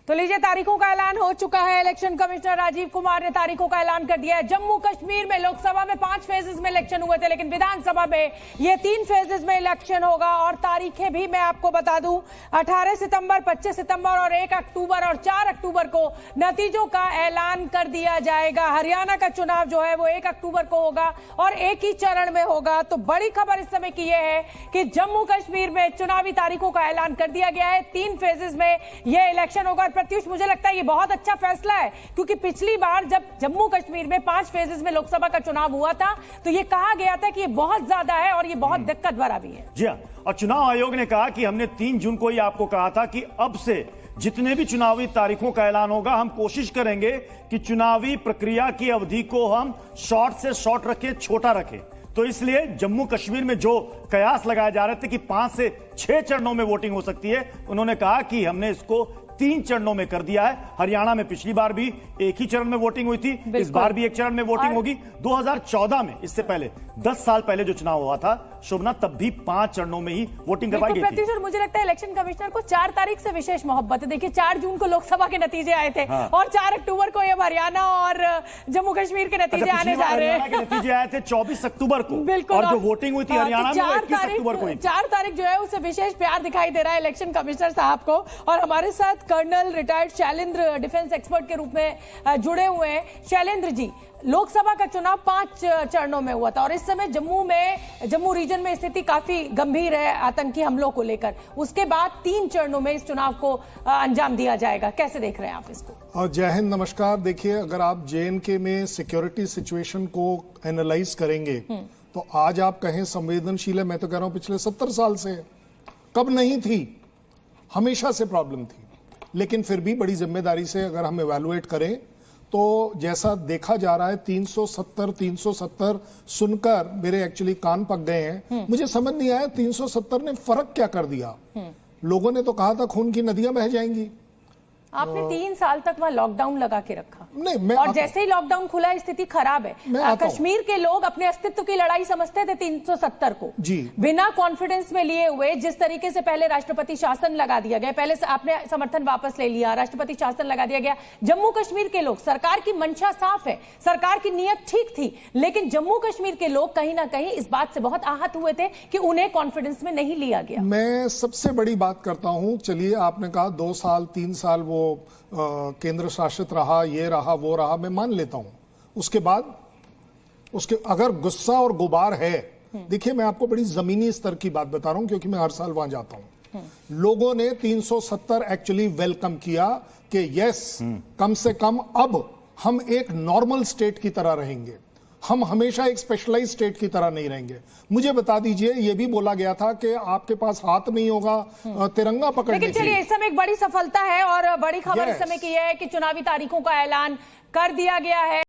तो लीजिए, तारीखों का ऐलान हो चुका है। इलेक्शन कमिश्नर राजीव कुमार ने तारीखों का ऐलान कर दिया है। जम्मू कश्मीर में लोकसभा में 5 फेजेस में इलेक्शन हुए थे, लेकिन विधानसभा में ये 3 फेजेस में इलेक्शन होगा। और तारीखें भी मैं आपको बता दूं, 18 सितंबर, 25 सितंबर और 1 अक्टूबर और 4 अक्टूबर को नतीजों का ऐलान कर दिया जाएगा। हरियाणा का चुनाव जो है वो 1 अक्टूबर को होगा और एक ही चरण में होगा। तो बड़ी खबर इस समय की यह है कि जम्मू कश्मीर में चुनावी तारीखों का ऐलान कर दिया गया है। 3 फेजेस में यह इलेक्शन होगा। प्रत्युष, मुझे लगता है ये बहुत अच्छा फैसला है, क्योंकि पिछली बार जब जम्मू कश्मीर में 5 फेजेस में लोकसभा का चुनाव हुआ था तो ये कहा गया था कि ये बहुत ज्यादा है और ये बहुत दिक्कत भरा भी है। जी हाँ, और चुनाव आयोग ने कहा कि हमने 3 जून को ही आपको कहा था कि अब से जितने भी चुनावी तारीखों का ऐलान होगा, हम कोशिश करेंगे कि चुनावी प्रक्रिया की अवधि को हम शॉर्ट से शॉर्ट रखें, छोटा रखें। तो इसलिए जम्मू कश्मीर में जो कयास लगाए जा रहे थे कि 5 से 6 चरणों में वोटिंग हो सकती है, उन्होंने कहा कि हमने इसको 3 चरणों में कर दिया है। हरियाणा में पिछली बार भी एक ही चरण में वोटिंग हुई थी, इस बार भी एक चरण में वोटिंग होगी। 2014 में, इससे पहले 10 साल पहले जो चुनाव हुआ था शोभना, तब भी 5 चरणों में ही वोटिंग करवाई गई थी। और मुझे लगता है इलेक्शन कमिश्नर को 4 तारीख से विशेष मोहब्बत है। देखिए, 4 जून को लोकसभा के नतीजे आए थे और 4 अक्टूबर को ये हरियाणा और जम्मू कश्मीर के नतीजे आने जा रहे हैं। नतीजे आए थे 24 अक्टूबर को, बिल्कुल, और जो वोटिंग हुई थी हरियाणा में 21 अक्टूबर को। 4 तारीख जो है उसे विशेष प्यार दिखाई दे रहा है इलेक्शन कमिश्नर साहब को। और हमारे साथ colonel retired Shailendra, defence expert के रूप में जुड़े हुए हैं। शैलेंद्र जी, लोकसभा का चुनाव 5 चरणों में हुआ था और इस समय जम्मू रीजन में स्थिति काफी गंभीर है आतंकी हमलों को लेकर। उसके बाद 3 चरणों में इस चुनाव को अंजाम दिया जाएगा। कैसे देख रहे हैं आप इसको? और जय हिंद, नमस्कार। देखिए, अगर आप JNK में सिक्योरिटी सिचुएशन को एनालाइज करेंगे तो आज आप कहें संवेदनशील है, मैं तो कह रहा हूं पिछले 70 साल से। कब नहीं थी? हमेशा से प्रॉब्लम थी। लेकिन फिर भी बड़ी जिम्मेदारी से अगर हम इवैल्यूएट करें तो जैसा देखा जा रहा है 370 सुनकर मेरे एक्चुअली कान पक गए हैं। मुझे समझ नहीं आया 370 ने फर्क क्या कर दिया। लोगों ने तो कहा था खून की नदियां बह जाएंगी। आपने 3 साल तक वहां लॉकडाउन लगा के रखा। नहीं, और जैसे ही लॉकडाउन खुला स्थिति खराब है। कश्मीर के लोग अपने अस्तित्व की लड़ाई समझते थे 370 को जी, बिना कॉन्फिडेंस में लिए हुए। जिस तरीके से पहले राष्ट्रपति शासन लगा दिया गया, पहले आपने समर्थन वापस ले लिया, राष्ट्रपति शासन लगा दिया गया। जम्मू कश्मीर के लोग, सरकार की मंशा साफ है, सरकार की नीयत ठीक थी, लेकिन जम्मू कश्मीर के लोग कहीं ना कहीं इस बात से बहुत आहत हुए थे कि उन्हें कॉन्फिडेंस में नहीं लिया गया। मैं सबसे बड़ी बात करता हूं। चलिए, आपने कहा 2 साल 3 साल वो केंद्र शासित रहा, ये रहा, वो रहा, मैं मान लेता हूं। उसके बाद उसके अगर गुस्सा और गुबार है, देखिए मैं आपको बड़ी जमीनी स्तर की बात बता रहा हूं क्योंकि मैं हर साल वहां जाता हूं। लोगों ने 370 एक्चुअली वेलकम किया कि यस, कम से कम अब हम एक नॉर्मल स्टेट की तरह रहेंगे, हम हमेशा एक स्पेशलाइज स्टेट की तरह नहीं रहेंगे। मुझे बता दीजिए, यह भी बोला गया था कि आपके पास हाथ नहीं होगा तिरंगा पकड़ने के लिए। लेकिन चलिए, इस समय एक बड़ी सफलता है और बड़ी खबर इस समय की है कि चुनावी तारीखों का ऐलान कर दिया गया है।